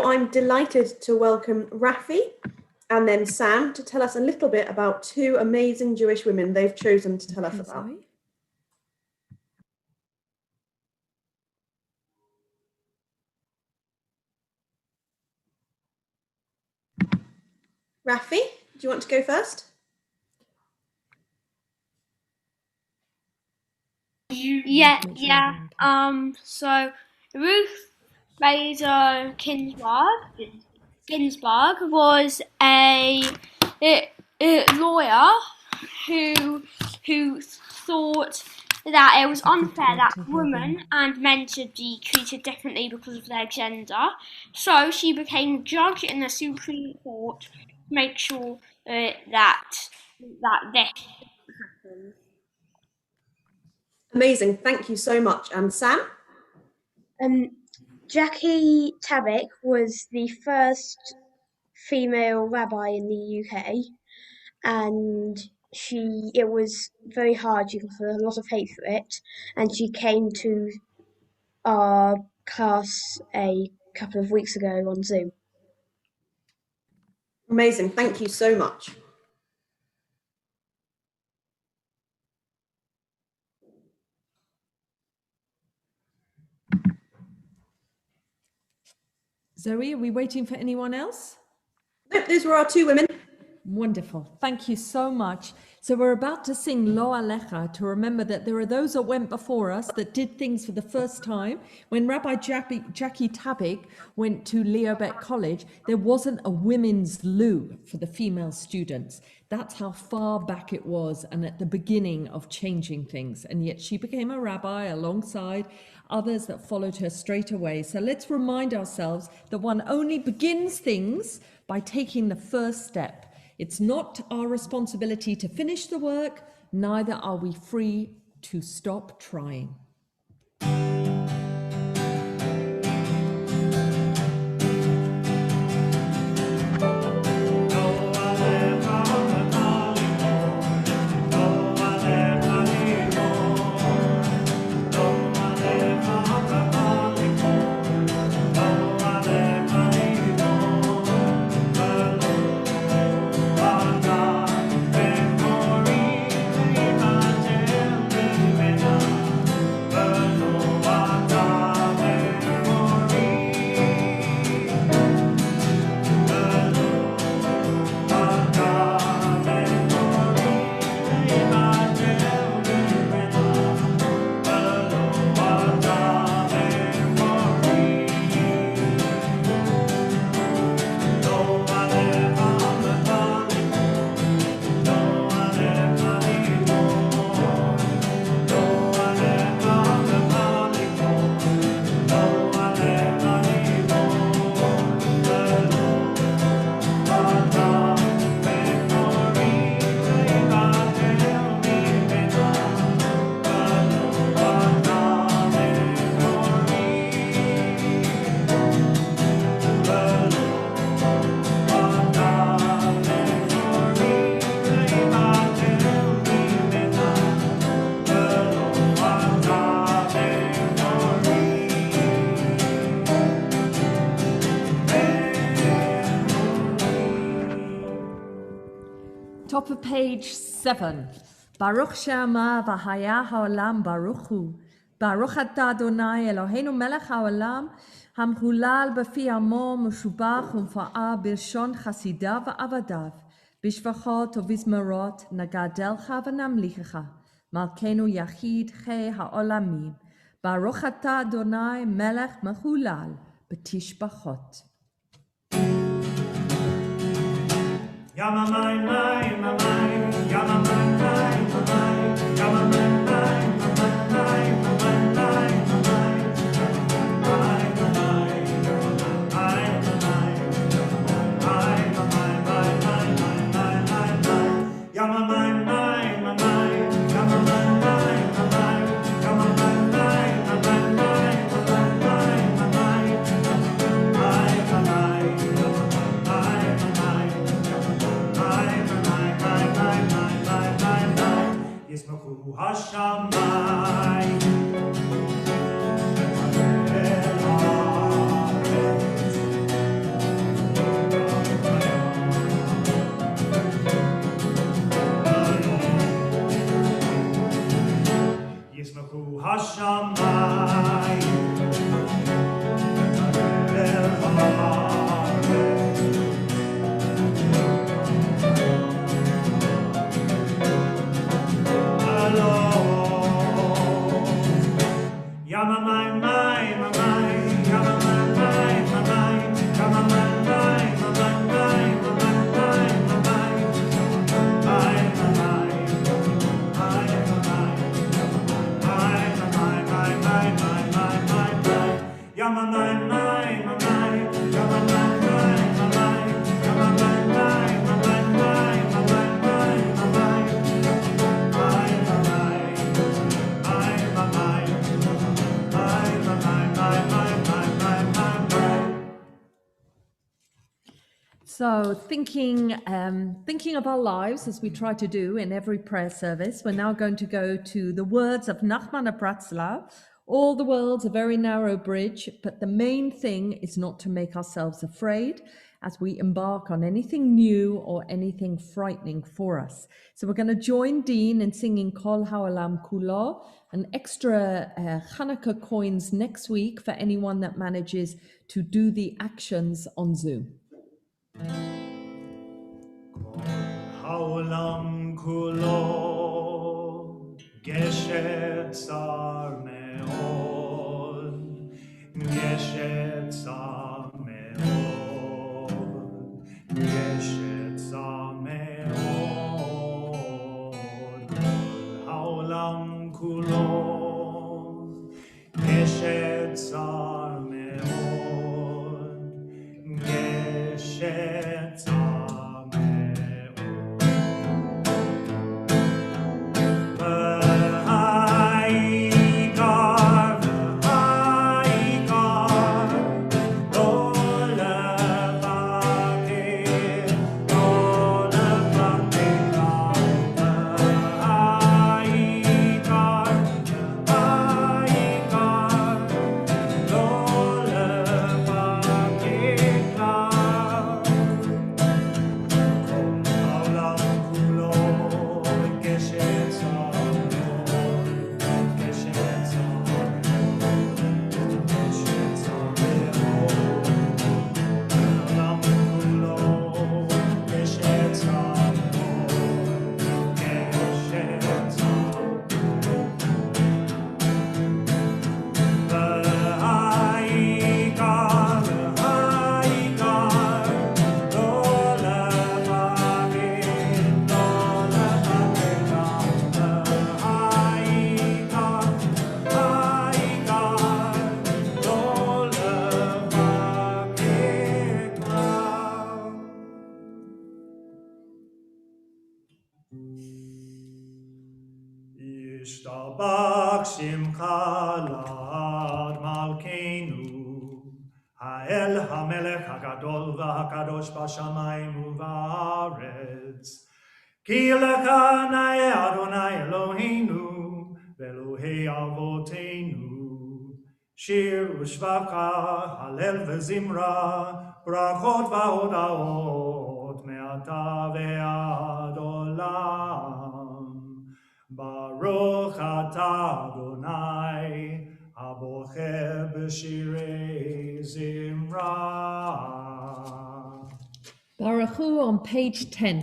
So I'm delighted to welcome Rafi and then Sam to tell us a little bit about two amazing Jewish women they've chosen to tell us about. Rafi, do you want to go first? Yeah. So Ruth Bader Ginsburg was a lawyer who thought that it was unfair that women and men should be treated differently because of their gender. So she became a judge in the Supreme Court to make sure that this happens. Amazing, thank you so much. And Sam? Jackie Tabbick was the first female rabbi in the UK, and it was very hard. She got a lot of hate for it, and she came to our class a couple of weeks ago on Zoom. Amazing, thank you so much. Zoe, are we waiting for anyone else? Nope, those were our two women. Wonderful. Thank you so much. So we're about to sing Lo Alecha to remember that there are those that went before us that did things for the first time. When Rabbi Jackie Tabbick went to Leobet College, there wasn't a women's loo for the female students. That's how far back it was and at the beginning of changing things. And yet she became a rabbi alongside others that followed her straight away. So let's remind ourselves that one only begins things by taking the first step. It's not our responsibility to finish the work, neither are we free to stop trying. Top of page 7. Baruch Shema v'haya ha'olam baruch hu. Baruch atah Adonai Eloheinu melech ha'olam hamchulal b'fi amo meshubach umfa'a b'lshon chasidav v'avadav b'shvachot u'vizmarot nagadelcha v'namlichecha malkeinu yachid chei ha'olamim. Baruch atah Adonai melech mechulal b'tishbachot. Yama mai mai mai mai, yama mai mai mai, yama mai mai mai mai, yama mai mai mai, yama mai mai mai, yama mai mai ישמחו השמיים אל הארץ So thinking of our lives as we try to do in every prayer service, we're now going to go to the words of Nachman of Bratslav. All the world's a very narrow bridge, but the main thing is not to make ourselves afraid as we embark on anything new or anything frightening for us. So we're going to join Dean in singing Kol Ha'olam Kulo, an extra Hanukkah coins next week for anyone that manages to do the actions on Zoom. העולם כולו גשת צר מאוד, גשת צר מאוד, גשת צר מאוד. העולם כולו גשת צר מאוד, גשת צר ישתבח שמך לעד מלכנו, האל המלך הגדול והקדוש בשמיים ובארץ. כי לך נאה אדוני אלוהינו ואלוהי אבותינו, שיר ושבחה, הלל וזמרה, ברכות והודאות מעתה ועד עולם. ברוך אתה אדוני הבוחר בשירי זמרה. Baruch Hu on page 10.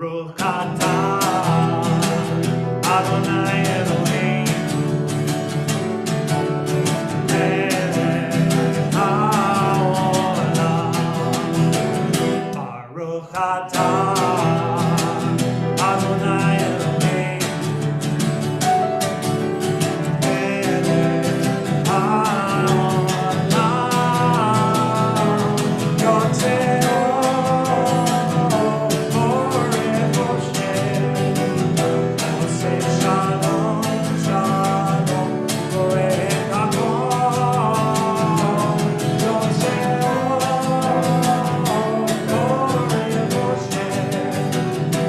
Baruch atah Adonai Eloheinu melech haolam. Baruch atah Adonai Eloheinu melech haolam. Yotzei Baruch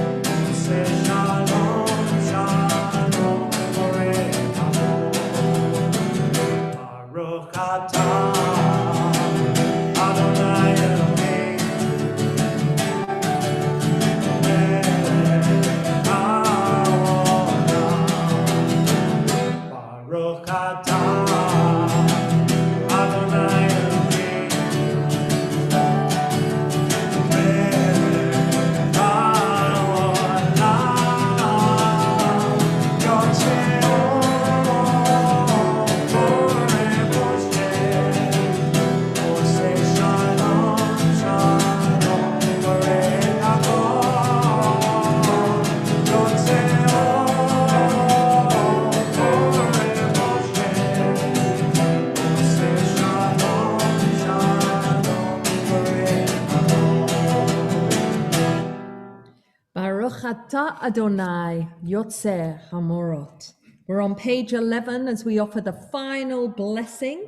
atah Adonai Eloheinu melech haolam. Baruch atah Adonai Eloheinu melech haolam. Yotzei Baruch atah Adonai, Yotzer Hamorot. We're on page 11 as we offer the final blessing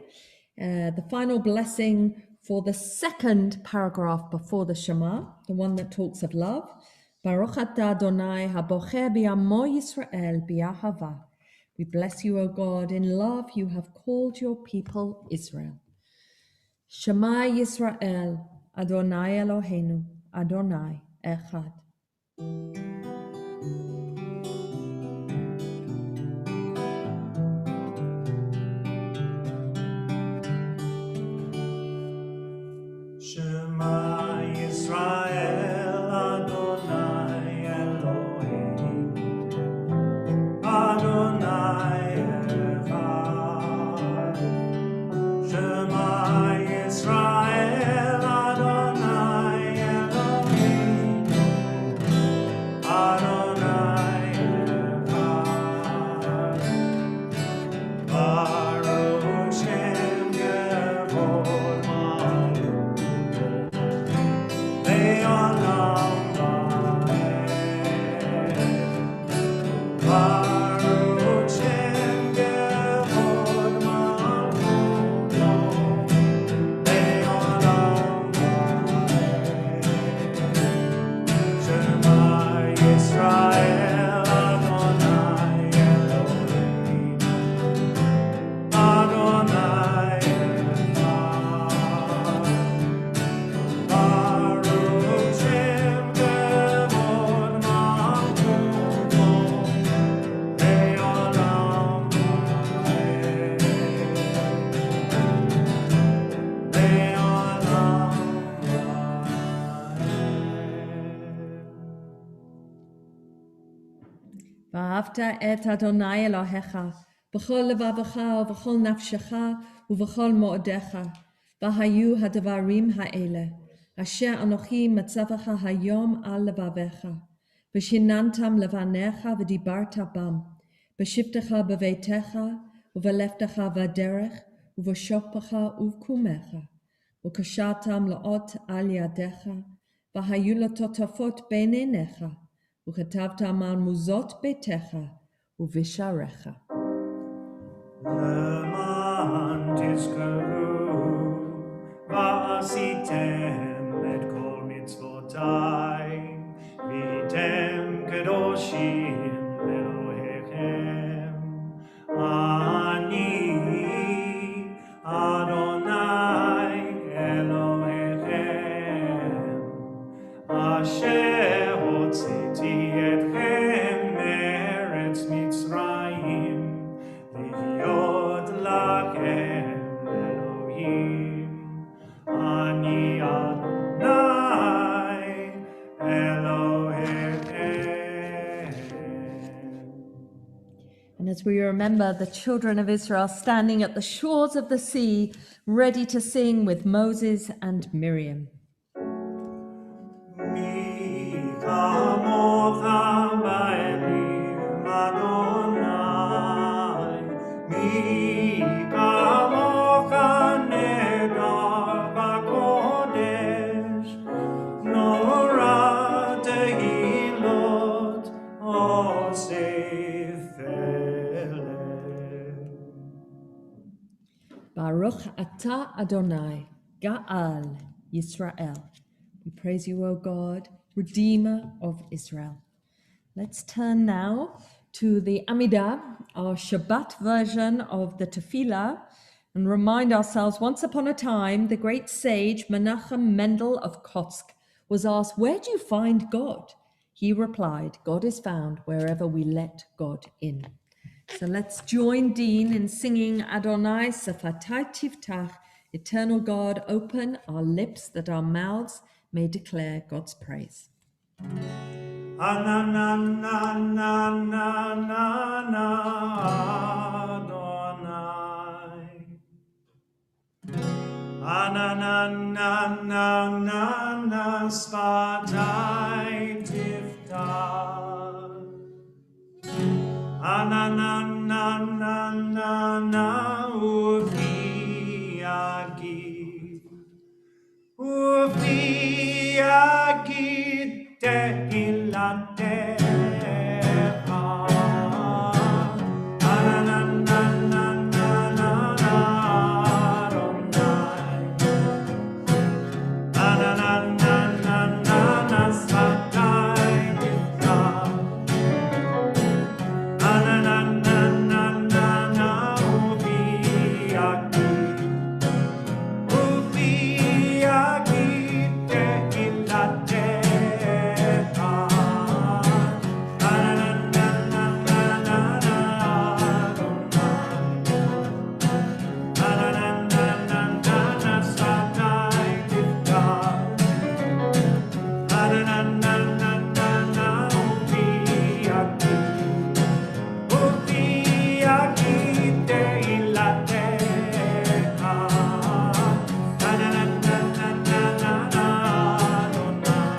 for the second paragraph before the Shema, the one that talks of love. Baruch atah Adonai, habocher bi'amo Yisrael bi'ahava. We bless you, O God, in love you have called your people Israel. Shema Yisrael, Adonai Eloheinu, Adonai Echad. Shema Yisrael Adonai Eloheinu Adonai Echad. Shema Yisrael Adonai Eloheinu Adonai Echad. Baruch Shem Kevod Malchuto Le'olam Va'ed. Baruch Shem Kevod Malchuto Le'olam Va'ed. Shema Yisrael Adonai Eloheinu Adonai Echad. Baruch Shem Kevod Malchuto Le'olam Va'ed. Le'olam Va'ed. ואהבת את אדוני אלוהיך בכל לבבך ובכל נפשך ובכל מאודיך. והיו הדברים האלה אשר אנוכי מצווך היום על לבביך, ושיננתם לבניך ודיברת בם, בשבתך בביתך ובלכתך בדרך ובשוכבך ובקומך, וקשרתם לאות על ידיך, והיו לטוטפות בין עיניך, וכתבתם על מוזות ביתך ובשעריך. למען תזכרו ועשיתם את כל מצוותיי והייתם קדושים לאלוהיכם. אני אדוני אלוהיכם אשר הוצאתי אתכם מארץ מצרים להיות לכם אלוהים. אני אדוני אלוהיכם. as we remember the children of Israel standing at the shores of the sea, ready to sing with Moses and Miriam. Mi kamocha ba'elim Adonai, mi kamocha nedar b'kodesh, nora tehilot osef eleh. Baruch atah Adonai, Ga'al Yisrael. We praise you, O God, Redeemer of Israel. Let's turn now to the Amidah, our Shabbat version of the Tefillah, and remind ourselves once upon a time, the great sage Menachem Mendel of Kotsk was asked, "Where do you find God?" He replied, "God is found wherever we let God in." So let's join Dean in singing Adonai Sefatai Tiftach, Eternal God, open our lips that our mouths may declare God's praise. Anananananana Adonai. Ananananana Sfatai Tiftach. Ananananana Ufi Agid. Ufi Agid Tehilatecha. Ananananana Adonai. Ananananana Sfatai Tiftach. Ananananana Ufi Agid. Ufi Agid Tehilatecha. Ananananana Adonai. Ananananana Sfatai Tiftach. Ananananana Ufi Agid. Ufi Agid Tehilatecha. Ananananana Adonai.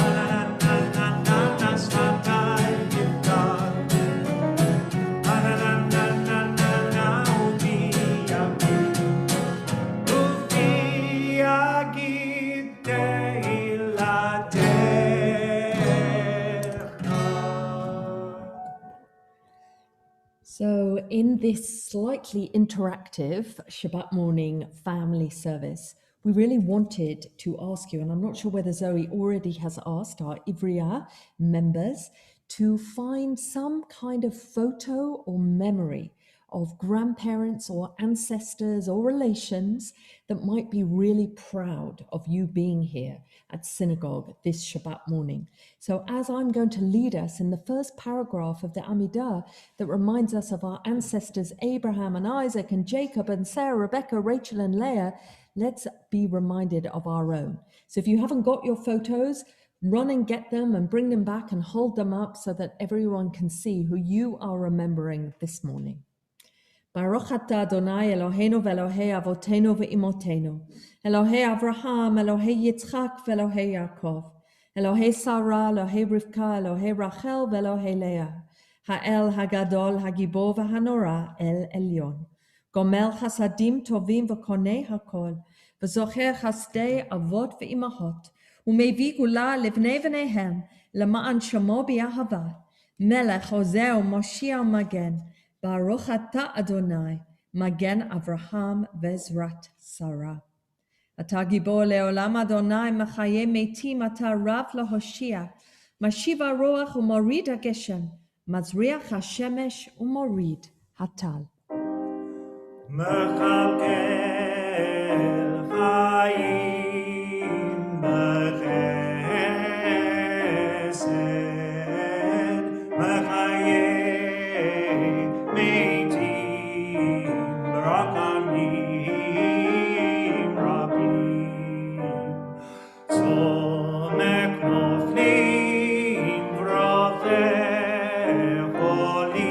Ananananana Sfatai Tiftach. Ananananana Ufi Agid. Ufi Agid Tehilatecha. So, in this slightly interactive Shabbat morning family service, we really wanted to ask you, and I'm not sure whether Zoe already has asked our Ivriya members, to find some kind of photo or memory of grandparents or ancestors or relations that might be really proud of you being here at synagogue this Shabbat morning. So as I'm going to lead us in the first paragraph of the Amidah that reminds us of our ancestors Abraham and Isaac and Jacob and Sarah, Rebecca, Rachel and Leah, let's be reminded of our own. So if you haven't got your photos, run and get them and bring them back and hold them up so that everyone can see who you are remembering this morning. Baruch atah Adonai Eloheinu ve'Elohei Avotenu ve'Imotenu, Elohei Avraham, Elohei Yitzchak ve'Elohei Yaakov, Elohei Sarah, Elohei Rivka, Elohei Rachel ve'Elohei Leah, Ha'el Hagadol Hagibor v'Hanora El Elyon, Gomel Chasadim Tovim v'Konei Hakol, v'Zocher Chasdei Avot ve'Imahot, U'Mevi Gula Livnei v'Neihem, Lema'an Shamo B'Yahavat, Melech Hoseh U'Moshiach Magen, Baruch atah Adonai, Magen Avraham ve'Ezrat Sarah. Atah gibor le'olam Adonai, Mechaye metim, Atah Rav laHoshia, Mashiv haRuach u'morid haGeshem, Mazriach haShemesh u'morid haTal. Mechalkel Chaim b'chesed, Mechaye Meitim b'rakanim rabim, Tzomek noflim v'rofeh cholim.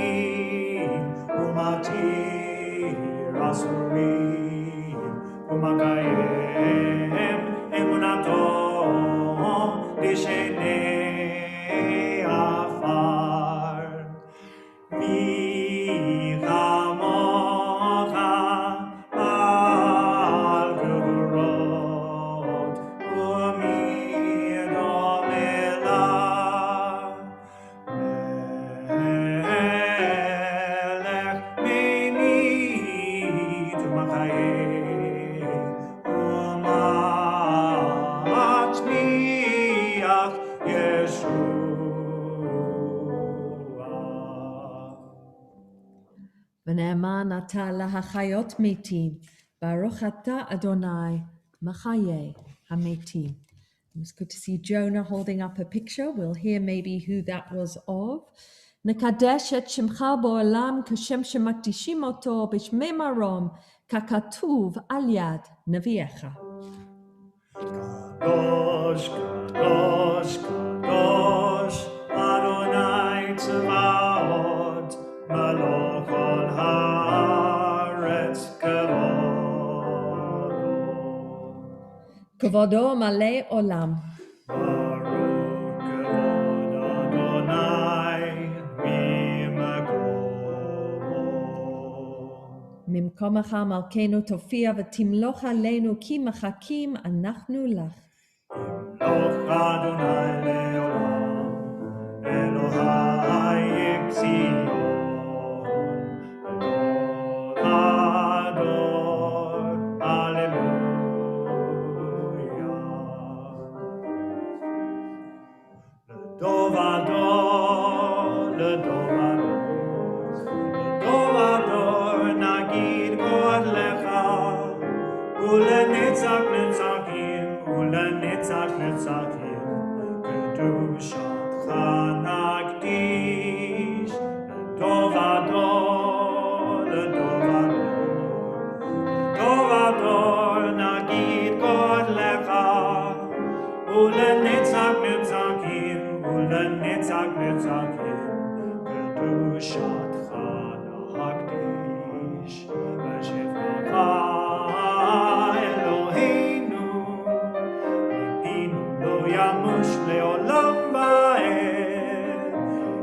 ונאמן אתה להחיות מתים, ברוך אתה אדוני מחיה המתים. It's good to see Jonah holding up a picture. We'll hear maybe who that was of. נקדש את שמך בעולם כשם שמקדישים אותו בשמי מרום, ככתוב על יד נביאך. Kadosh, Kadosh, Kadosh, Adonai Tzvaot, Melech kol haaretz kevodo. כבודו מלא עולם. Baruch kevod Adonai ממקומו. ממקומך מלכנו תופיע ותמלוך עלינו כי מחכים אנחנו לך. ימלוך אדוני לעולם, אלוהי ציון, לדור ודור, הללויה. לדור ודור, לדור ודור, לדור ודור נגיד גודלך, ולנצח נצחים, ולנצח נצחים, קדושתך נקדיש, לדור ודור, לדור ודור, לדור ודור נגיד גודלך, ולנצח נצחים, ולנצח נצחים, קדושתך נקדיש, בשבתך אלוהינו, ליבנו לא ימוש לעולם ועד,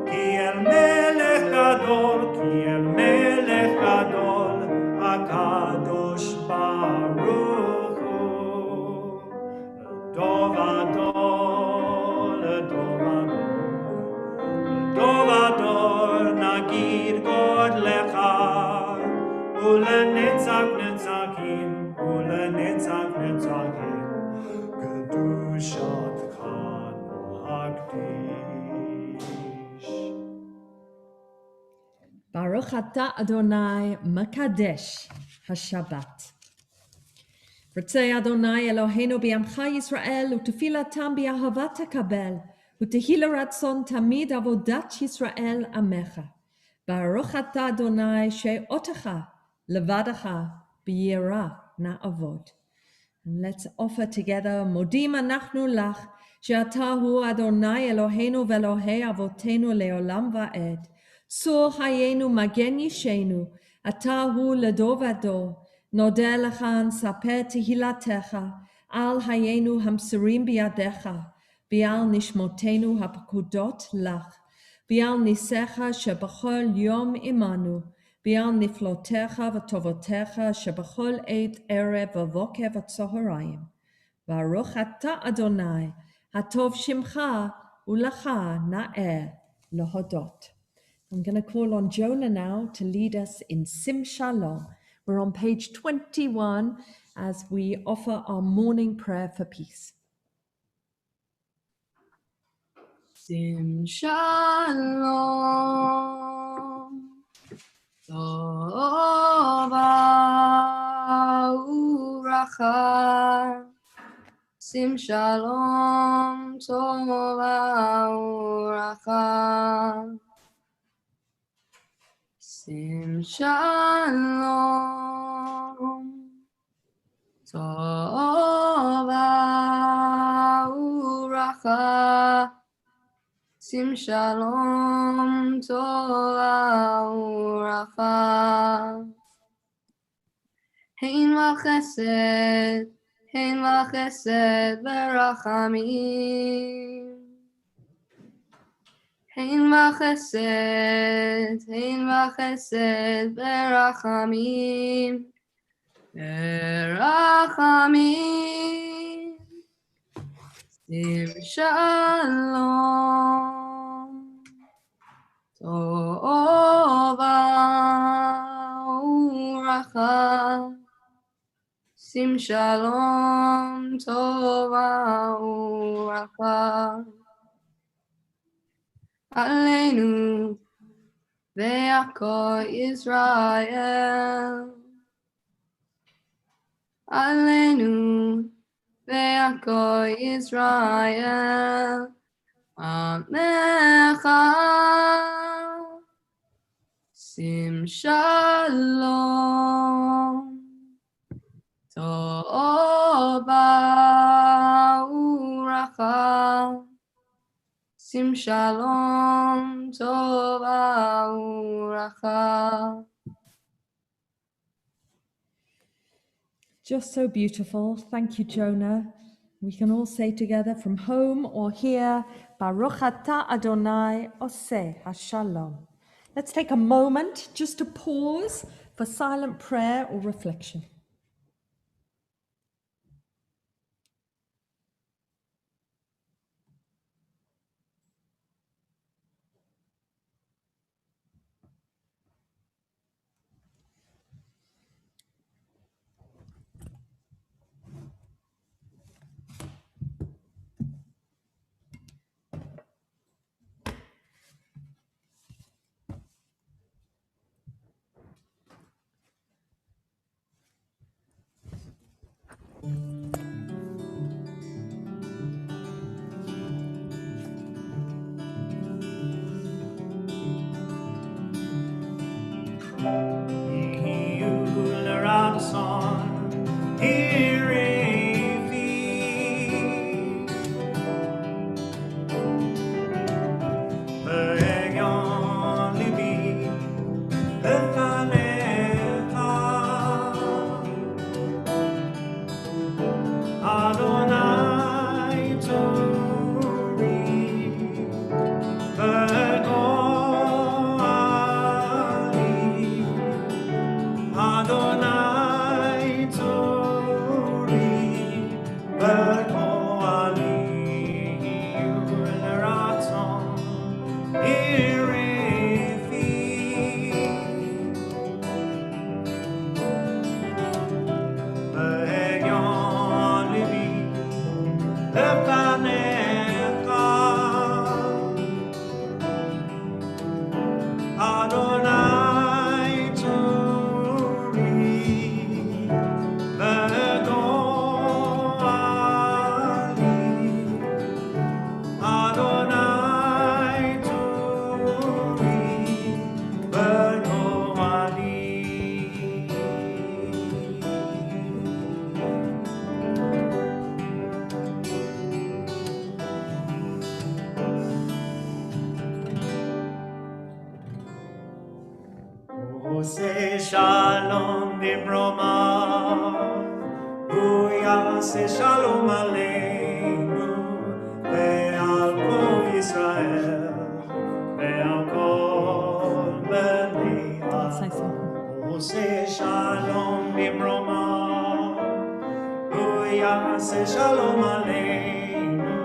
כי אל מלך גדול, כי אל מלך גדול, הקדוש ברוך הוא, לדור ודור, לדור ודור, לדור ודור נגיד גודלך, ולנצח נצחים, ולנצח נצחים, קדושתך נקדיש. ברוך אתה אדוני מקדש השבת. רצה אדוני אלוהינו בעמך ישראל ותפילתם באהבה תקבל, ותהי לרצון תמיד עבודת ישראל עמך. ברוך אתה אדוני שאותך לבדך ביראה נעבוד. And let's offer together, מודים אנחנו לך, שאתה הוא אדוני אלוהינו ואלוהי אבותינו לעולם ועד. צור חיינו מגן ישנו, אתה הוא לדור ודור. נודה לך נספר תהילתך, על חיינו המסורים בידיך, ועל נשמותינו הפקודות לך, ועל ניסיך שבכל יום עמנו, ועל נפלותיך וטובותיך שבכל עת ערב ובוקר וצהריים. ברוך אתה אדוני, הטוב שמך ולך נאה להודות. I'm going to call on Jonah now to lead us in Sim Shalom. We're on page 21 as we offer our morning prayer for peace. Sim Shalom, Tova Uracha. Sim Shalom, Tova Uracha. Sim Shalom, Tova Uracha. Sim Shalom, Tova Uracha. Hein v'chesed, hein v'chesed v'rachamim. Hein v'chesed, hein v'chesed v'rachamim. V'rachamim. Sim Shalom, Tova Uracha. Sim Shalom, Tova Uracha. Aleinu ve'ako Israel. Aleinu ve'ako Israel. Amecha sim shalom. Tova uracha. Sim shalom. Tova uracha. Just so beautiful. Thank you, Jonah. We can all say together from home or here, Baruch atah Adonai oseh hashalom. Let's take a moment just to pause for silent prayer or reflection. Adonai Tori, Adonai Tori, Berkoali, Ratzon, Irefi, Behegion Livi, Lefanecha, Adonai Tori, Adonai Tori, Ose shalom b'broma, hu yaseh shalom aleinu, ve'al kol Yisrael, ve'al kol bnei Say Adam. something. Ose shalom b'broma, hu yaseh shalom aleinu,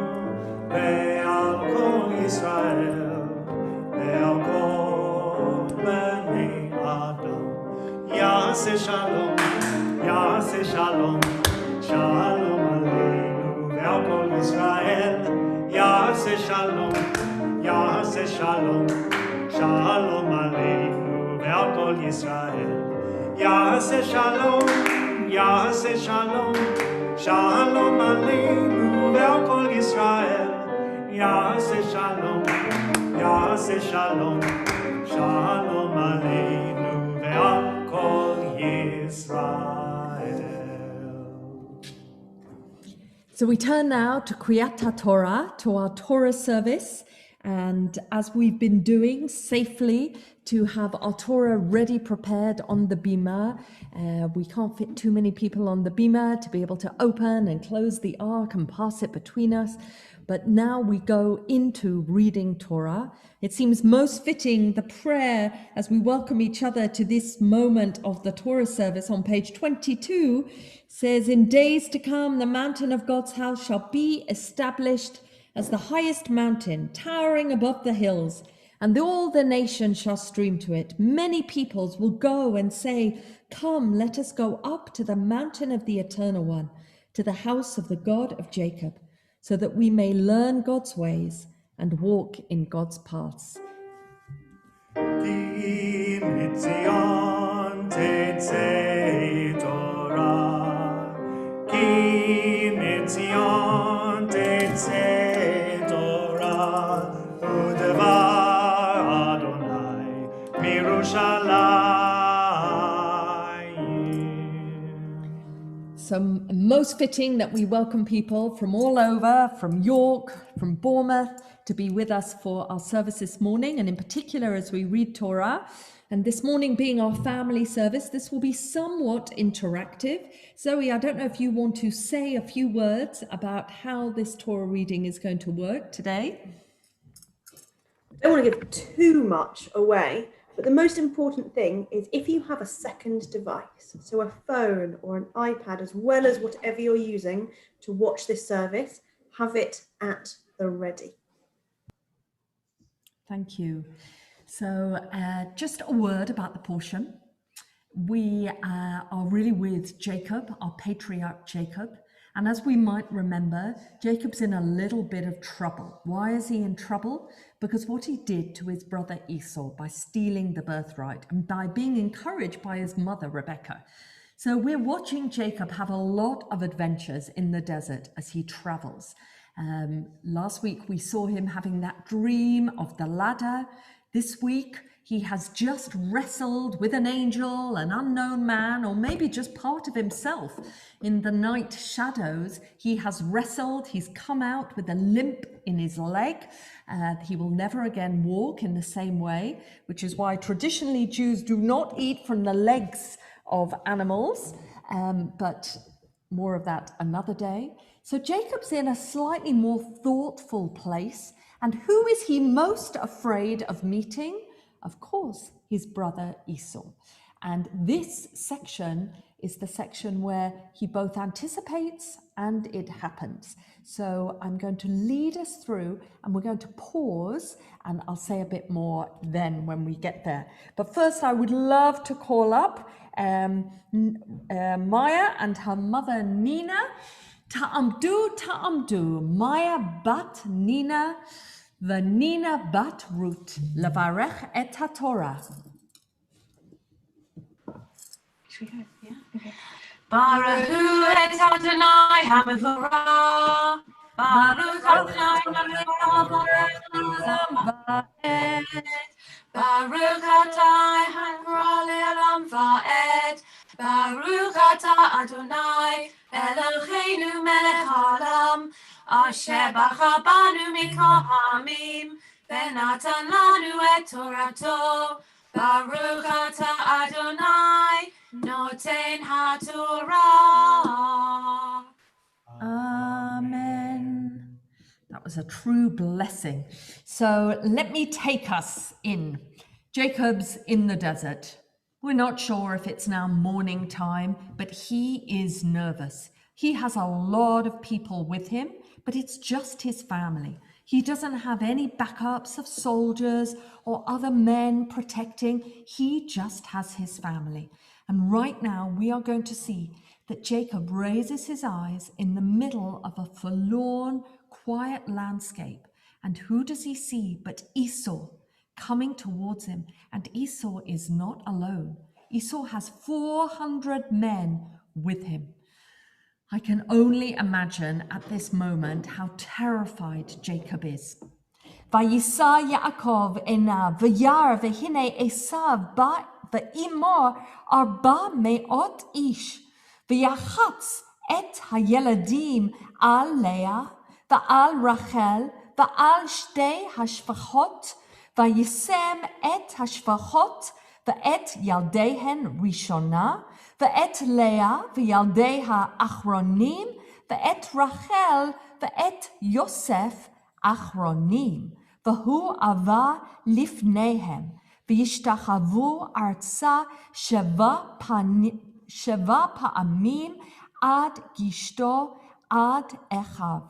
ve'al kol Yisrael, ve'al kol bnei Adam. Yaseh shalom, Yaseh shalom, shalom aleinu ve'al kol Yisrael. Yaseh shalom, Yaseh shalom, shalom aleinu ve'al kol Yisrael. Yaseh shalom, Yaseh shalom, shalom aleinu ve'al kol Yisrael. Yaseh shalom, Yaseh shalom, shalom aleinu ve'al kol Yisrael. So we turn now to Kriyat Torah, to our Torah service. And as we've been doing safely, to have our Torah ready prepared on the bima. We can't fit too many people on the bima to be able to open and close the ark and pass it between us. But now we go into reading Torah. It seems most fitting, the prayer, as we welcome each other to this moment of the Torah service on page 22, says, "In days to come, the mountain of God's house shall be established as the highest mountain, towering above the hills, and all the nations shall stream to it. Many peoples will go and say, 'Come, let us go up to the mountain of the Eternal One, to the house of the God of Jacob, so that we may learn God's ways and walk in God's paths. Ki mitzion tetzei Torah. Ki mitzion tetzei Torah. Udevar Adonai mirushalayim. So most fitting that we welcome people from all over, from York, from Bournemouth, to be with us for our service this morning, and in particular as we read Torah. And this morning being our family service, this will be somewhat interactive. Zoe, I don't know if you want to say a few words about how this Torah reading is going to work today. I don't want to give too much away, but the most important thing is if you have a second device, so a phone or an iPad, as well as whatever you're using to watch this service, have it at the ready. Thank you. So just a word about the portion. We are really with Jacob, our patriarch Jacob. And as we might remember, Jacob's in a little bit of trouble. Why is he in trouble? Because what he did to his brother Esau by stealing the birthright and by being encouraged by his mother Rebecca. So we're watching Jacob have a lot of adventures in the desert as he travels. Last week we saw him having that dream of the ladder. This week he has just wrestled with an angel, an unknown man, or maybe just part of himself. In the night shadows, he has wrestled, he's come out with a limp in his leg. He will never again walk in the same way, which is why traditionally Jews do not eat from the legs of animals, but more of that another day. So Jacob's in a slightly more thoughtful place. And who is he most afraid of meeting? Of course, his brother Esau. And this section is the section where he both anticipates and it happens. So I'm going to lead us through and we're going to pause and I'll say a bit more then when we get there. But first I would love to call up Maya and her mother Nina. Ta'amdu, Maya bat Nina, v'Nina bat Ruth, levarech et haTorah. Baruch hu et Adonai HaMevorach. Baruch Adonai HaMevorach va'ed. Baruch atah HaMevorach le'olam va'ed. Baruch atah Adonai Eloheinu melech haolam. Asher bacha banu mikol ha'amim. V'natan lanu et Torato. Baruch atah Adonai Noten HaTorah. Amen. That was a true blessing. So let me take us in. Jacob's in the desert. We're not sure if it's now morning time, but he is nervous. He has a lot of people with him, but it's just his family. He doesn't have any backups of soldiers or other men protecting. He just has his family. And right now we are going to see that Jacob raises his eyes in the middle of a forlorn, quiet landscape. And who does he see but Esau coming towards him? And Esau is not alone. Esau has 400 men with him. I can only imagine at this moment how terrified Jacob is. Vayisa Yaakov enav v'yar v'hine Esav ba v'imor arba me'ot ish v'yachatz et hayeladim al Leah v'al Rachel v'al shtei hashfachot v'yisem et hashfachot v'et yaldehen rishona v'et Leah v'yaldeha achronim v'et Rachel v'et Yosef achronim v'hu ava lifnehem v'yishtachavu arza sheva pa'amim ad gishto ad echav.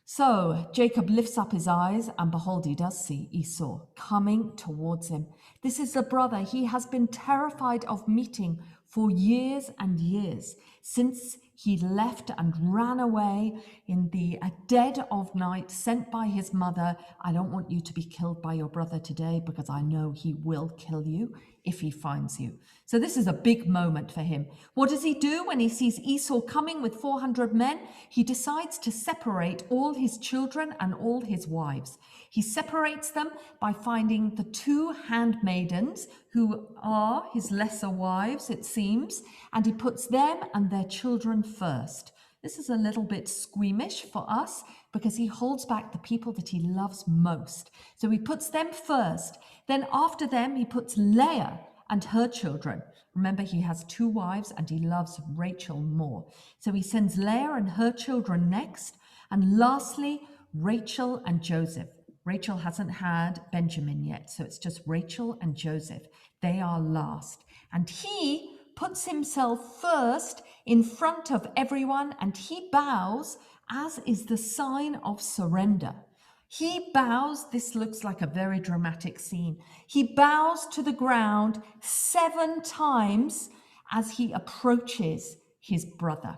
So Jacob lifts up his eyes and behold, he does see Esau coming towards him. This is the brother he has been terrified of meeting for years and years, since he left and ran away in the dead of night, sent by his mother. I don't want you to be killed by your brother today because I know he will kill you if he finds you. So this is a big moment for him. What does he do when he sees Esau coming with 400 men? He decides to separate all his children and all his wives. He separates them by finding the 2 handmaidens who are his lesser wives, it seems, and he puts them and their children first. This is a little bit squeamish for us because he holds back the people that he loves most. So he puts them first. Then after them, he puts Leah and her children. Remember, he has 2 wives and he loves Rachel more. So he sends Leah and her children next. And lastly, Rachel and Joseph. Rachel hasn't had Benjamin yet, so it's just Rachel and Joseph. They are last. And he puts himself first in front of everyone, and he bows, as is the sign of surrender. He bows. This looks like a very dramatic scene. He bows to the ground 7 times as he approaches his brother.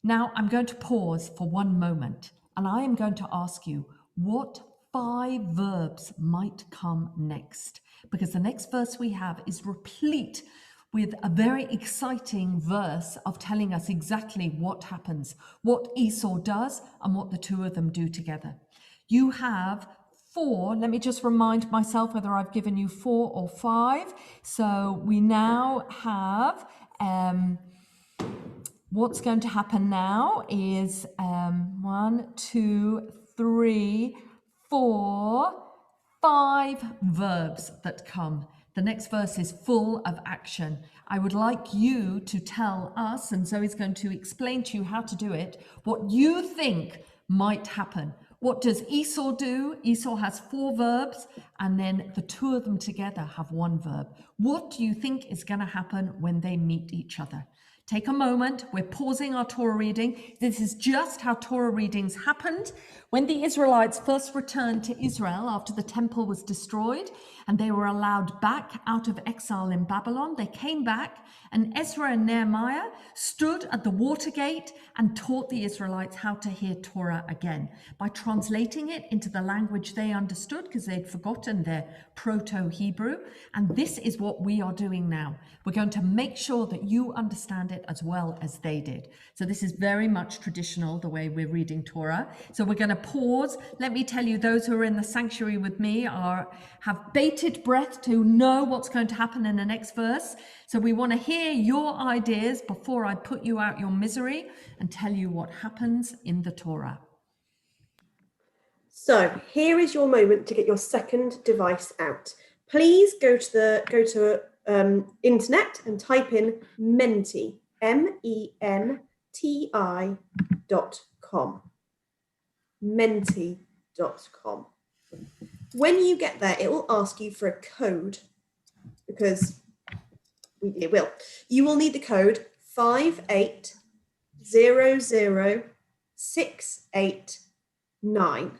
Now I'm going to pause for one moment, and I am going to ask you what 5 verbs might come next, because the next verse we have is replete with a very exciting verse of telling us exactly what happens, what Esau does, and what the 2 of them do together. You have 4, let me just remind myself whether I've given you 4 or 5. So we now have, what's going to happen now is 1, 2, 3, 4, 5 verbs that come. The next verse is full of action. I would like you to tell us, and Zoe's going to explain to you how to do it, what you think might happen. What does Esau do? Esau has 4 verbs, and then the 2 of them together have 1 verb. What do you think is going to happen when they meet each other? Take a moment. We're pausing our Torah reading. This is just how Torah readings happened. When the Israelites first returned to Israel after the temple was destroyed and they were allowed back out of exile in Babylon, they came back, and Ezra and Nehemiah stood at the water gate and taught the Israelites how to hear Torah again by translating it into the language they understood, because they'd forgotten their Proto-Hebrew. And this is what we are doing now. We're going to make sure that you understand it as well as they did. So this is very much traditional, the way we're reading Torah. So we're going to pause. Let me tell you, those who are in the sanctuary with me have bated breath to know what's going to happen in the next verse. So we want to hear your ideas before I put you out your misery and tell you what happens in the Torah. So here is your moment to get your second device out. Please go to internet and type in Menti, MENTI.com. Menti.com. When you get there, it will ask you for a code, because it will. You will need the code 5800689.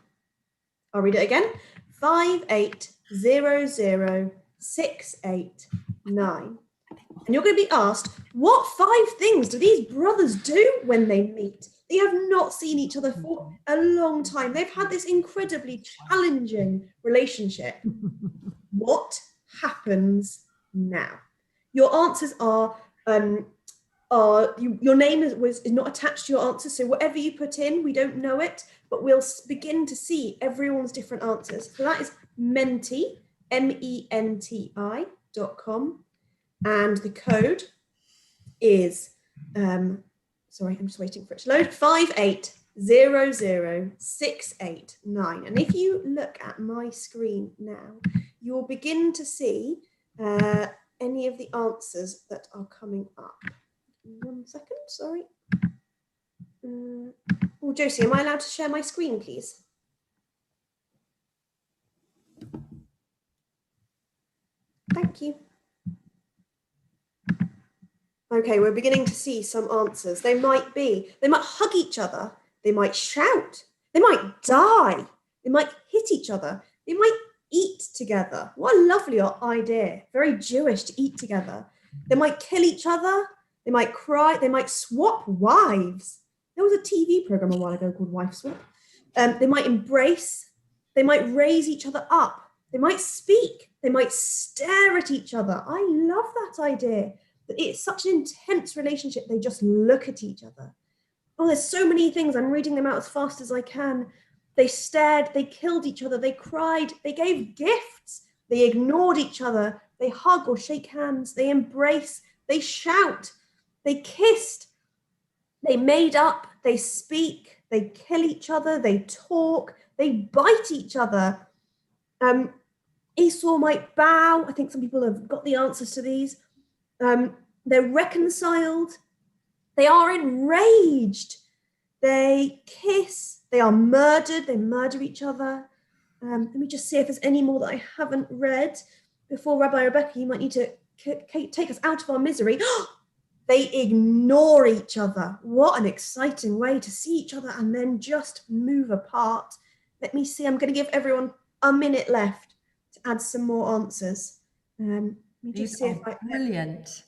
I'll read it again. 5800689. And you're going to be asked, what 5 things do these brothers do when they meet? They have not seen each other for a long time. They've had this incredibly challenging relationship. What happens now? Your answers are your name is not attached to your answer, so whatever you put in, we don't know it, but we'll begin to see everyone's different answers. So that is Menti, MENTI.com, and the code is sorry, I'm just waiting for it to load. 5800689. And if you look at my screen now, you'll begin to see any of the answers that are coming up. 1 second, sorry. Oh, Josie, am I allowed to share my screen, please? Thank you. Okay, we're beginning to see some answers. They might hug each other. They might shout. They might die. They might hit each other. They might eat together. What a lovely idea. Very Jewish to eat together. They might kill each other. They might cry. They might swap wives. There was a TV program a while ago called Wife Swap. They might embrace. They might raise each other up. They might speak. They might stare at each other. I love that idea. That it's such an intense relationship. They just look at each other. Oh, there's so many things. I'm reading them out as fast as I can. They stared. They killed each other. They cried. They gave gifts. They ignored each other. They hug or shake hands. They embrace. They shout. They kissed. They made up. They speak. They kill each other. They talk. They bite each other. Esau might bow. I think some people have got the answers to these. They're reconciled. They are enraged. They kiss. They are murdered. They murder each other. Let me just see if there's any more that I haven't read. Before Rabbi Rebecca, you might need to take us out of our misery. They ignore each other. What an exciting way to see each other and then just move apart. Let me see. I'm going to give everyone a minute left to add some more answers. These are brilliant.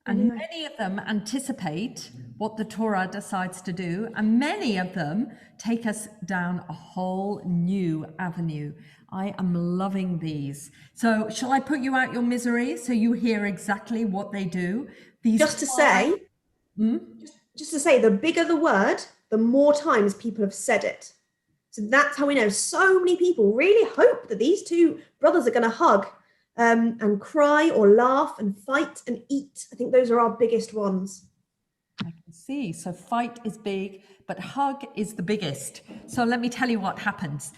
And many of them anticipate what the Torah decides to do, and many of them take us down a whole new avenue. I am loving these. So shall I put you out your misery so you hear exactly what they do? These just to say, the bigger the word, the more times people have said it. So that's how we know so many people really hope that these two brothers are going to hug and cry or laugh and fight and eat. I think those are our biggest ones. I can see. So fight is big, but hug is the biggest. So let me tell you what happens.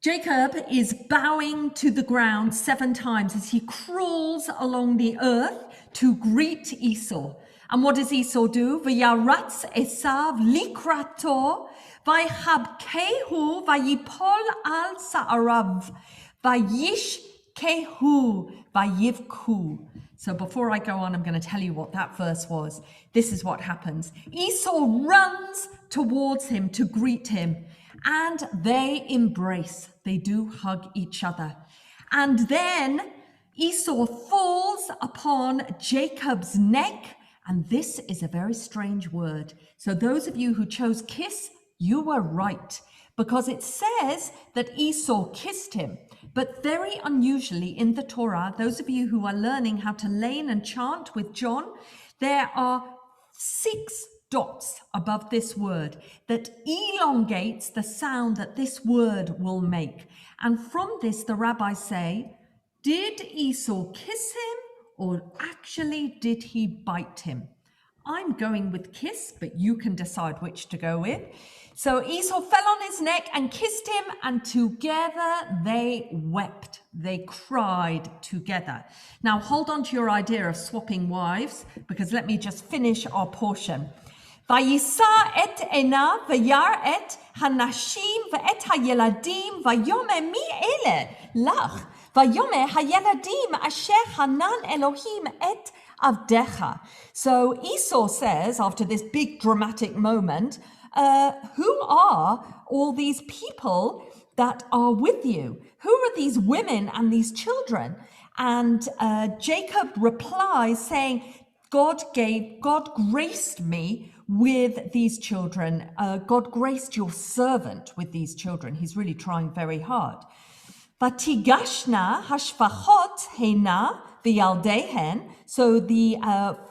Jacob is bowing to the ground 7 times as he crawls along the earth to greet Esau. And what does Esau do? V'yaratz Esav likrato v'yhabkehu v'yipol al sa'arav v'yish Kehu vayivku. So before I go on, I'm going to tell you what that verse was. This is what happens. Esau runs towards him to greet him, and they embrace. They do hug each other. And then Esau falls upon Jacob's neck, and this is a very strange word. So those of you who chose kiss, you were right, because it says that Esau kissed him. But very unusually in the Torah, those of you who are learning how to lane and chant with John, there are 6 dots above this word that elongates the sound that this word will make. And from this, the rabbis say, did Esau kiss him or actually did he bite him? I'm going with kiss, but you can decide which to go with. So Esau fell on his neck and kissed him, and together they wept. They cried together. Now hold on to your idea of swapping wives, because let me just finish our portion. Vayisa et enav vayar et hanashim ve'et hayeladim vayomer mi ele lach vayomer hayeladim asher hanan Elohim et avdecha. So Esau says, after this big dramatic moment, who are all these people that are with you? Who are these women and these children? And Jacob replies saying, God graced me with these children. God graced your servant with these children. He's really trying very hard. Vatigashna hashvachot heina v'yaldehen. So the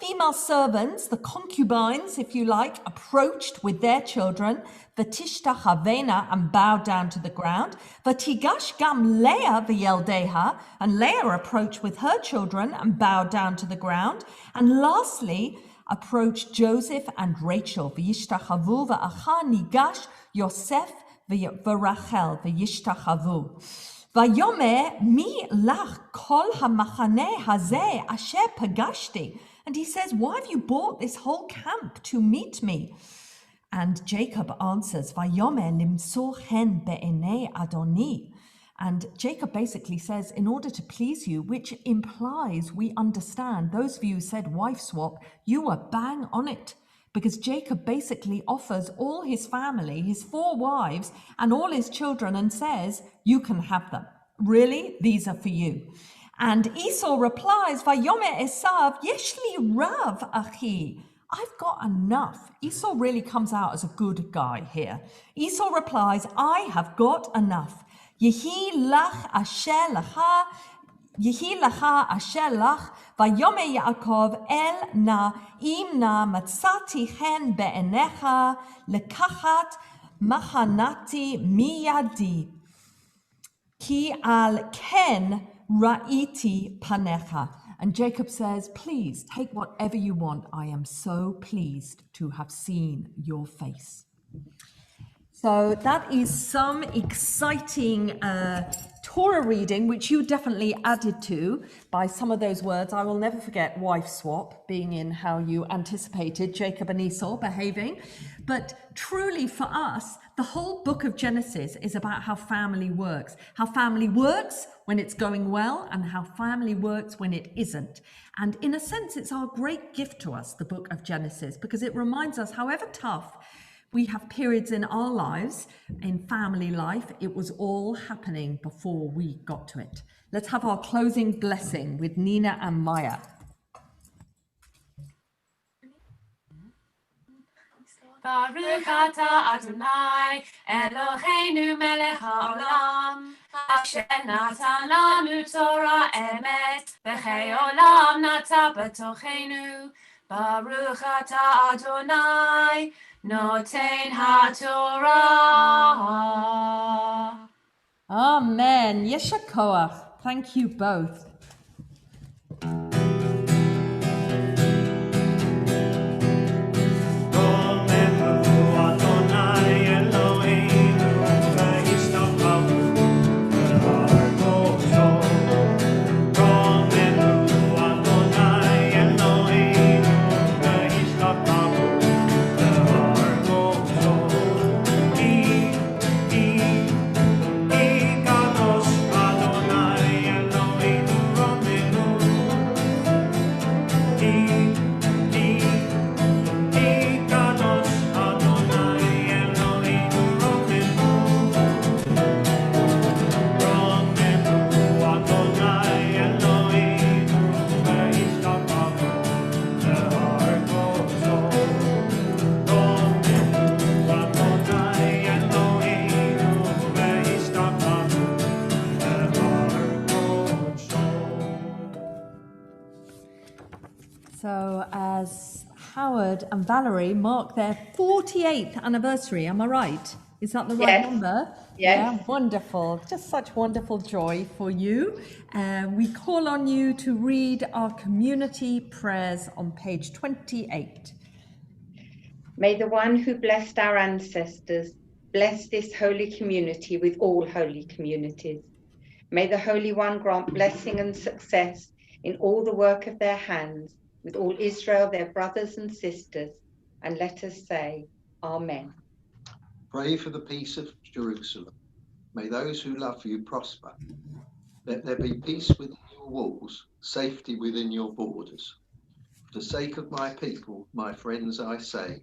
female servants, the concubines, if you like, approached with their children. V'tishtachavena, and bowed down to the ground. Vatigash gam Leah v'yaldeha, and Leah approached with her children and bowed down to the ground. And lastly, approached Joseph and Rachel. V'yishtachavu v'acha nigash Yosef v'Rachel v'yishtachavu. Vayomer mi lach kol hamachane hazeh asher pagashti. And he says, why have you brought this whole camp to meet me? And Jacob answers, Vayomer limsor hen be'enei Adoni. And Jacob basically says, in order to please you, which implies we understand, those of you who said wife swap, you were bang on it. Because Jacob basically offers all his family, his 4 wives, and all his children and says, you can have them. Really, these are for you. And Esau replies, Vayomer Esav, Yeshli Rav Achi. I've got enough. Esau really comes out as a good guy here. Esau replies, I have got enough. Yehi lach asher lacha, Yehi lacha asher lach, Vayomer Yaakov el na im na matzati chen be'enecha lekachat machanati miyadi. Ki al ken ra'iti panecha. And Jacob says, please take whatever you want. I am so pleased to have seen your face. So that is some exciting Torah reading, which you definitely added to by some of those words. I will never forget wife swap being in how you anticipated Jacob and Esau behaving. But truly for us, the whole book of Genesis is about how family works when it's going well and how family works when it isn't. And in a sense, it's our great gift to us, the book of Genesis, because it reminds us, however tough we have periods in our lives, in family life, it was all happening before we got to it. Let's have our closing blessing with Nina and Maya. Baruch atah Adonai, Eloheinu melech haolam, asher natan lanu Torah emet, v'chei olam nata b'tochenu. Baruch atah Adonai, noten haTorah. Amen. Yesha koach. Thank you both. So as Howard and Valerie mark their 48th anniversary, am I right? Is that the right number? Yes. Yeah, wonderful. Just such wonderful joy for you. We call on you to read our community prayers on page 28. May the one who blessed our ancestors bless this holy community with all holy communities. May the Holy One grant blessing and success in all the work of their hands, with all Israel, their brothers and sisters, and let us say, Amen. Pray for the peace of Jerusalem. May those who love you prosper. Let there be peace within your walls, safety within your borders. For the sake of my people, my friends, I say,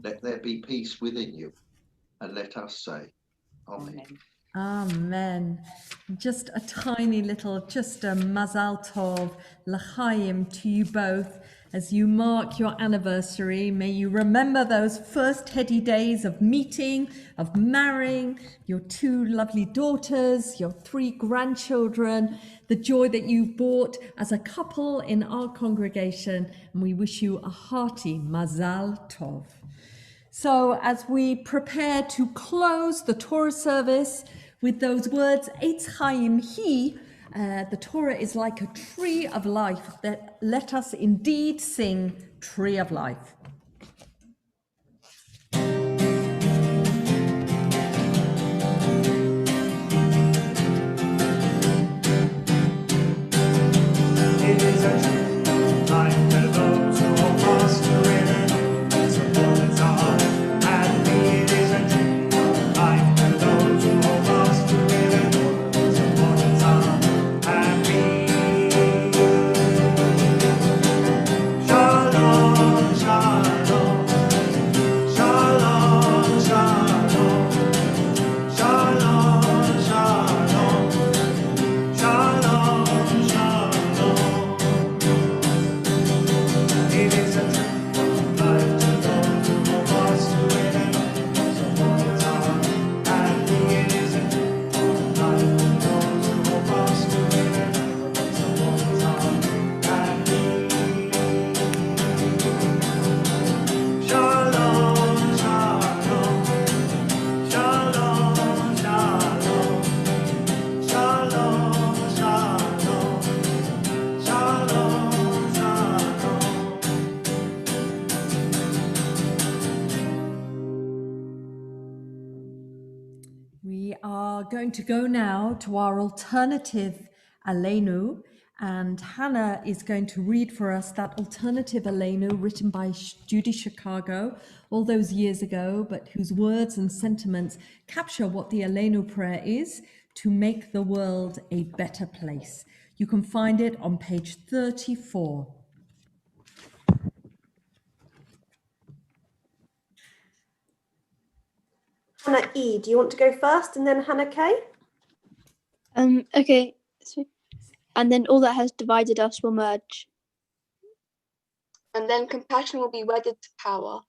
let there be peace within you, and let us say, Amen. Amen. Just a tiny little, just a mazal tov, l'chaim to you both as you mark your anniversary. May you remember those first heady days of meeting, of marrying, your two lovely daughters, your three grandchildren, the joy that you brought as a couple in our congregation. And we wish you a hearty mazal tov. So as we prepare to close the Torah service with those words, Eitz Chaim Hi, the Torah is like a tree of life, that let us indeed sing Tree of Life. It is a true life to those who hold fast to it. Support its heart, and it is a true life to those who hold fast to it. Support its heart, and Shalom, shalom. are going to go now to our alternative Aleinu, and Hannah is going to read for us that alternative Aleinu written by Judy Chicago all those years ago, but whose words and sentiments capture what the Aleinu prayer is to make the world a better place. You can find it on page 34. Hannah E, do you want to go first and then Hannah K? Okay. And then all that has divided us will merge. And then compassion will be wedded to power.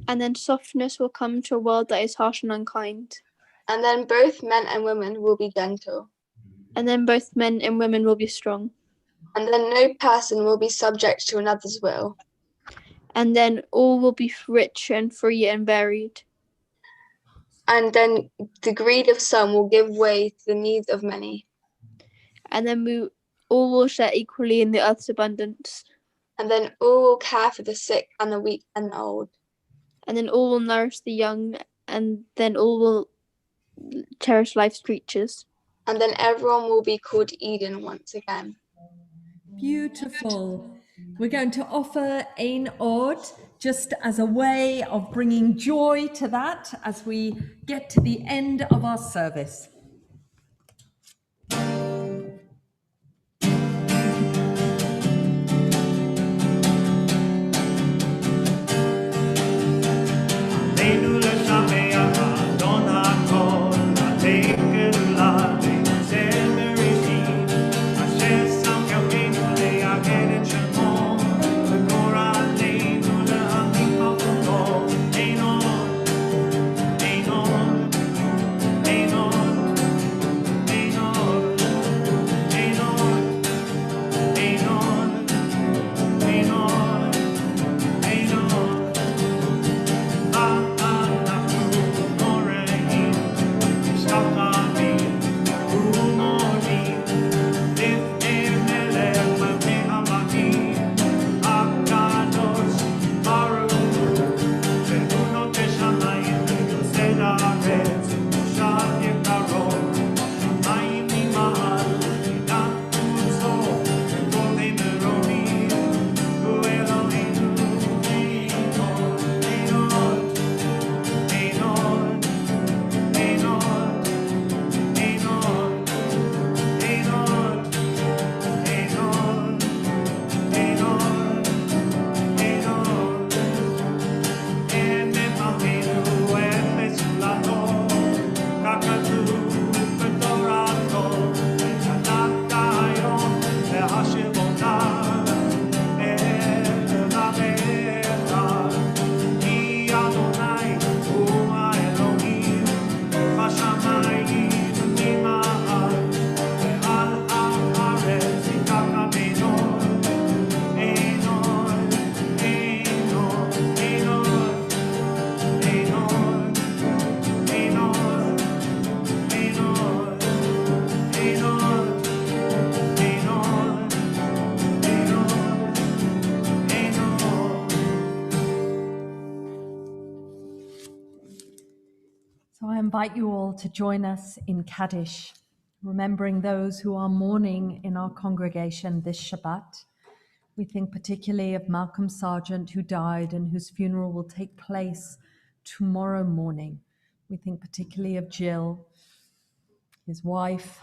And then softness will come to a world that is harsh and unkind. And then both men and women will be gentle. And then both men and women will be strong. And then no person will be subject to another's will. And then all will be rich and free and varied. And then the greed of some will give way to the needs of many. And then we all will share equally in the earth's abundance. And then all will care for the sick and the weak and the old. And then all will nourish the young, and then all will cherish life's creatures. And then everyone will be called Eden once again. Beautiful. We're going to offer Ein Od just as a way of bringing joy to that as we get to the end of our service. Aleinu Shabbat B'Yachad, Don HaKol, HaTeker U'Ladei, Zemer Ichim, Asher Sam Elkeinu Le'yaked et Shemo, V'Korah Aleinu Le'hamid Malchuto. Ein Od, Ein Od, Ein Od, Ein Od, Ein Od, Ein Od, Ein Od, Ein Od. So I invite you all to join us in Kaddish, remembering those who are mourning in our congregation this Shabbat. We think particularly of Malcolm Sargent, who died and whose funeral will take place tomorrow morning. We think particularly of Jill, his wife,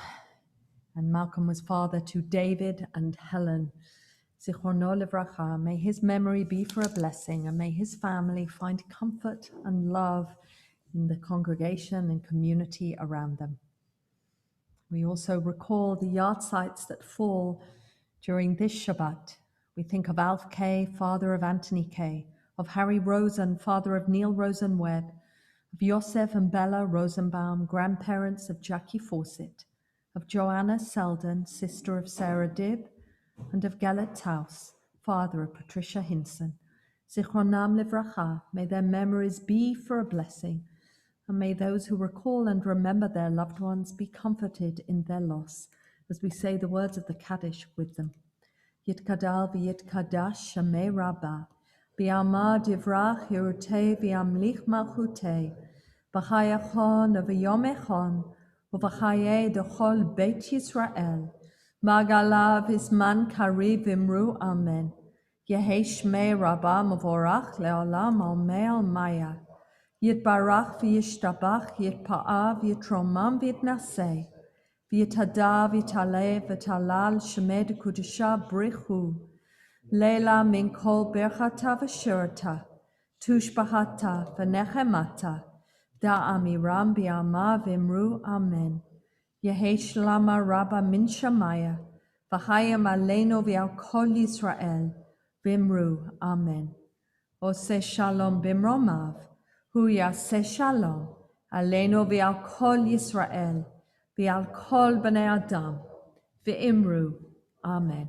and Malcolm was father to David and Helen. Zichrono Livracha, may his memory be for a blessing, and may his family find comfort and love in the congregation and community around them. We also recall the yard sites that fall during this Shabbat. We think of Alf Kay, father of Anthony Kay, of Harry Rosen, father of Neil Rosen Webb, of Yosef and Bella Rosenbaum, grandparents of Jackie Fawcett, of Joanna Selden, sister of Sarah Dibb, and of Galet Taus, father of Patricia Hinson. Zichronam Livracha, may their memories be for a blessing, and may those who recall and remember their loved ones be comforted in their loss, as we say the words of the Kaddish with them. Yitkadal v'yitkadash shamei rabbah, b'yama divrach hirutei v'yamlich malchutei, b'chayachon v'yomechon, ובחיי דכל בית ישראל. מעגלה בזמן קריב אמרו אמן. יהי שמי רבה מבורך לעולם עמל מיה. יתברך וישתבח, יתפאר ויתרומם ויתנשא. ויתהדר ויתעלה ותהלל שמי דקודשה בריחו. לילה מן כל ברכתה ושירתה, תושבחתה ונחמתה, דאמירם בימה ואמרו אמן. יהי שלמה רבה מן שמיה, וחיים עלינו ועל כל ישראל, ואמרו אמן. עושה שלום במרומיו, הוא יעשה שלום עלינו ועל כל ישראל, ועל כל בני אדם, ואמרו אמן.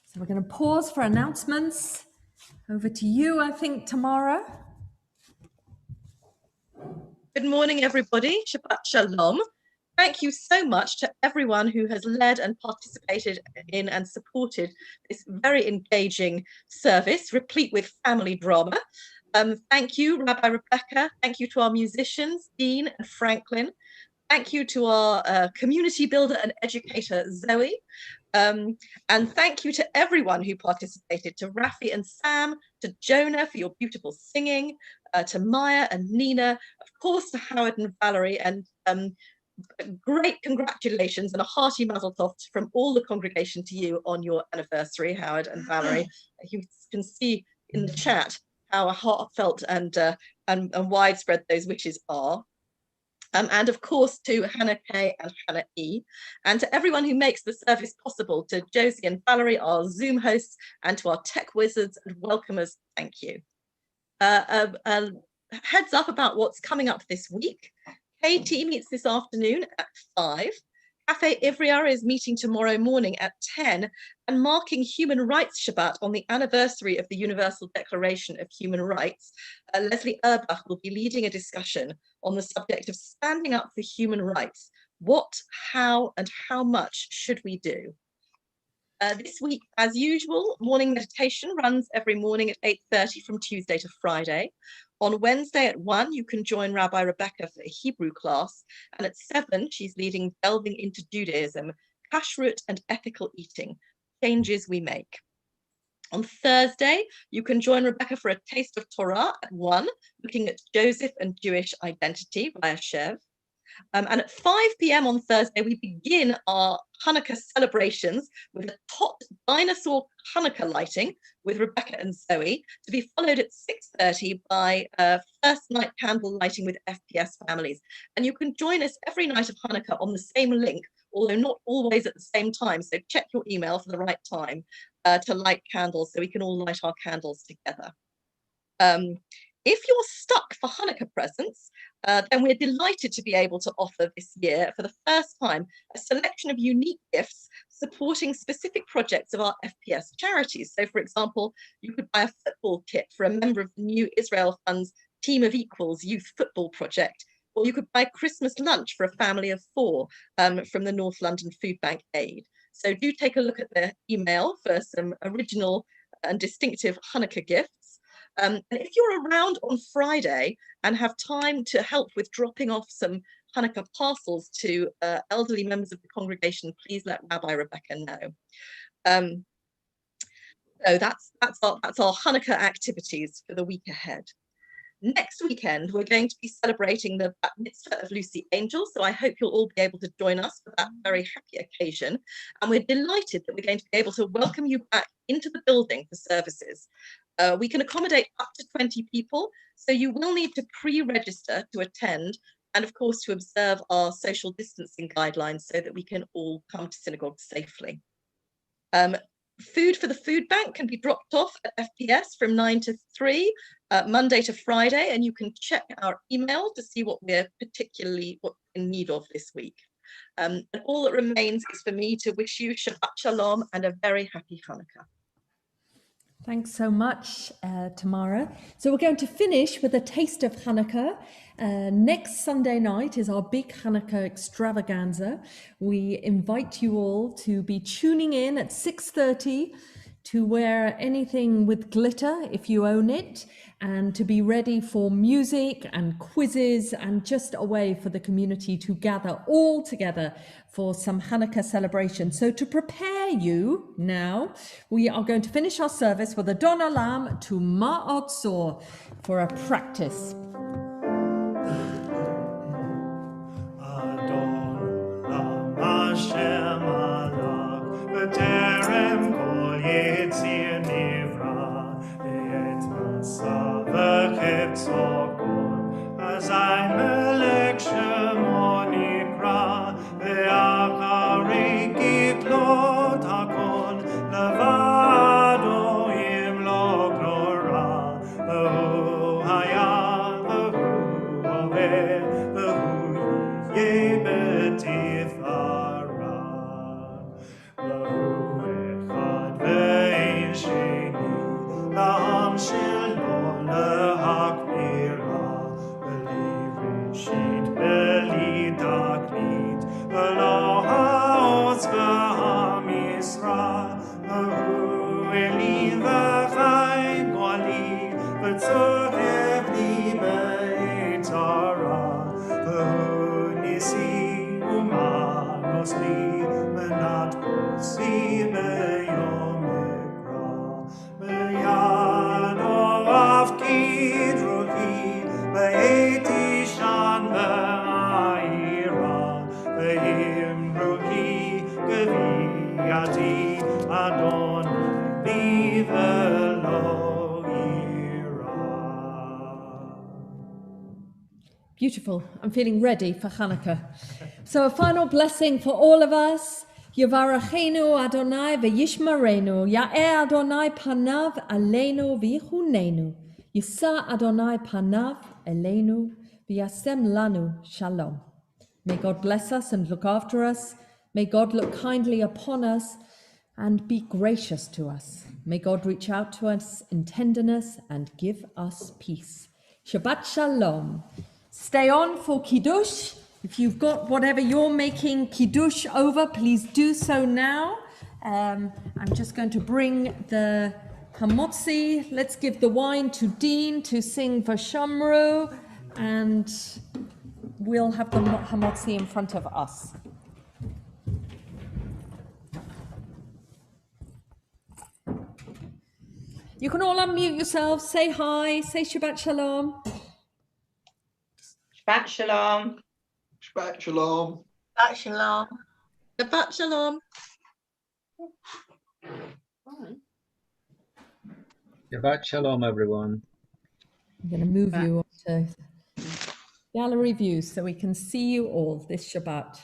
So we're going to pause for announcements. Over to you, I think, Tamara. Good morning, everybody. Shabbat Shalom. Thank you so much to everyone who has led and participated in and supported this very engaging service, replete with family drama. Thank you, Rabbi Rebecca. Thank you to our musicians, Dean and Franklin. Thank you to our community builder and educator, Zoe. And thank you to everyone who participated, to Rafi and Sam, to Jonah for your beautiful singing, to Maya and Nina, of course to Howard and Valerie, and great congratulations and a hearty mazel tov from all the congregation to you on your anniversary, Howard and Valerie. You can see in the chat how heartfelt and widespread those wishes are. And of course to Hannah K and Hannah E, and to everyone who makes the service possible, to Josie and Valerie, our Zoom hosts, and to our tech wizards and welcomers, thank you. Heads up about what's coming up this week. KT meets this afternoon at 5. Cafe Ivrea is meeting tomorrow morning at 10 and marking Human Rights Shabbat on the anniversary of the Universal Declaration of Human Rights. Leslie Erbach will be leading a discussion on the subject of standing up for human rights. What, how, and how much should we do? This week, as usual, morning meditation runs every morning at 8:30 from Tuesday to Friday. On Wednesday at 1, you can join Rabbi Rebecca for a Hebrew class, and at 7, she's leading Delving into Judaism, Kashrut and Ethical Eating, Changes We Make. On Thursday, you can join Rebecca for a Taste of Torah at 1, looking at Joseph and Jewish identity via Shev. And at 5 p.m. on Thursday, we begin our Hanukkah celebrations with a top dinosaur Hanukkah lighting with Rebecca and Zoe, to be followed at 6:30 by first night candle lighting with FPS families. And you can join us every night of Hanukkah on the same link, although not always at the same time. So check your email for the right time to light candles so we can all light our candles together. If you're stuck for Hanukkah presents, then we're delighted to be able to offer this year, for the first time, a selection of unique gifts supporting specific projects of our FPS charities. So, for example, you could buy a football kit for a member of the New Israel Fund's Team of Equals youth football project, or you could buy Christmas lunch for a family of 4 from the North London Food Bank Aid. So do take a look at the email for some original and distinctive Hanukkah gifts. And if you're around on Friday and have time to help with dropping off some Hanukkah parcels to elderly members of the congregation, please let Rabbi Rebecca know. So that's our Hanukkah activities for the week ahead. Next weekend, we're going to be celebrating the Bat Mitzvah of Lucy Angel, so I hope you'll all be able to join us for that very happy occasion. And we're delighted that we're going to be able to welcome you back into the building for services. We can accommodate up to 20 people, so you will need to pre-register to attend, and of course to observe our social distancing guidelines so that we can all come to synagogue safely. Food for the food bank can be dropped off at FPS from 9 to 3, Monday to Friday, and you can check our email to see what we're particularly in need of this week. And all that remains is for me to wish you Shabbat Shalom and a very happy Hanukkah. Thanks so much, Tamara. So we're going to finish with a taste of Hanukkah. Next Sunday night is our big Hanukkah extravaganza. We invite you all to be tuning in at 6:30 to wear anything with glitter if you own it, and to be ready for music and quizzes and just a way for the community to gather all together for some Hanukkah celebration. So to prepare you now, we are going to finish our service with a Don Olam to Ma'ot Zor for a practice. Hashem alak v'terem kol yitzir nivra v'et nasa v'chitzo kol azay melech shemo nikra v'acharei gitlot hakol levado yimlok nora v'hu haya v'hu hoveh v'hu yeh b'tifara v'hu echad ve'ein sheni la'am shelo lehakbira b'li rishit b'li taklit v'lo ha'oz v'ha'misra v'hu eli v'chai gwali v'tzorev li be'etzara v'hu nisi umanos li menat kosi be'yom ekra be'yado afkid ruhi be'eti shan be'ayira be'im ruhi geviyati Adonai li v'lo ira. Beautiful. I'm feeling ready for Hanukkah. So a final blessing for all of us. Yevarachenu Adonai v'yishmarenu. Ya'eh Adonai panav aleinu v'yichunenu. Yisa Adonai panav aleinu v'yasem lanu shalom. May God bless us and look after us. May God look kindly upon us and be gracious to us. May God reach out to us in tenderness and give us peace. Shabbat Shalom. Stay on for Kiddush. If you've got whatever you're making Kiddush over, please do so now. I'm just going to bring the Hamotzi. Let's give the wine to Dean to sing Vashamru, and we'll have the Hamotzi in front of us. You can all unmute yourselves, say hi, say Shabbat Shalom. Shabbat Shalom. Shabbat Shalom. Shabbat Shalom. Shabbat Shalom. Shabbat Shalom, everyone. I'm going to move you to gallery view so we can see you all this Shabbat.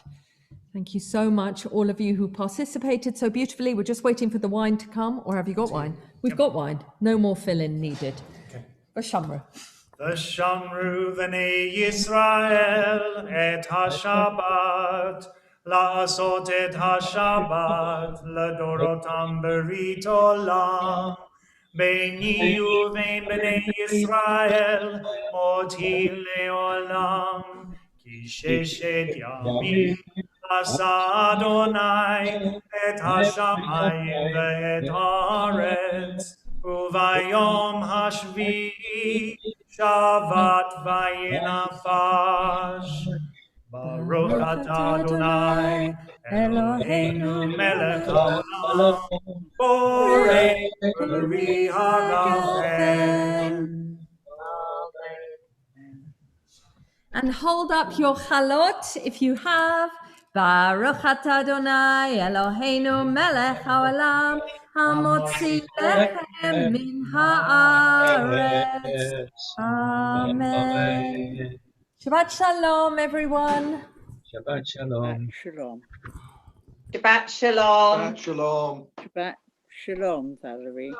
Thank you so much, all of you who participated so beautifully. We're just waiting for the wine to come, or have you got wine? We've got wine. No more fill-in needed. Vashamru. Vashamru v'nei Yisrael et ha-Shabbat, la'asot et ha-Shabbat, l'dorotam berit olam. Beini uvein b'nei Yisrael, moti le'olam, ki sheshet yamim asa Adonai et ha-shamayim ve'et haaretz, uvayom hashvi'i Shabbat vayinafash. Baruch atah Adonai Eloheinu melech haolam borei b'ri hagafen. And hold up your chalot if you have. Baruch atah Adonai Eloheinu melech haolam hamotzi lechem min haaretz. Amen. Shabbat Shalom, everyone. Shabbat Shalom. Shalom. Shabbat Shalom. Shabbat Shalom. Shabbat Shalom, Valerie.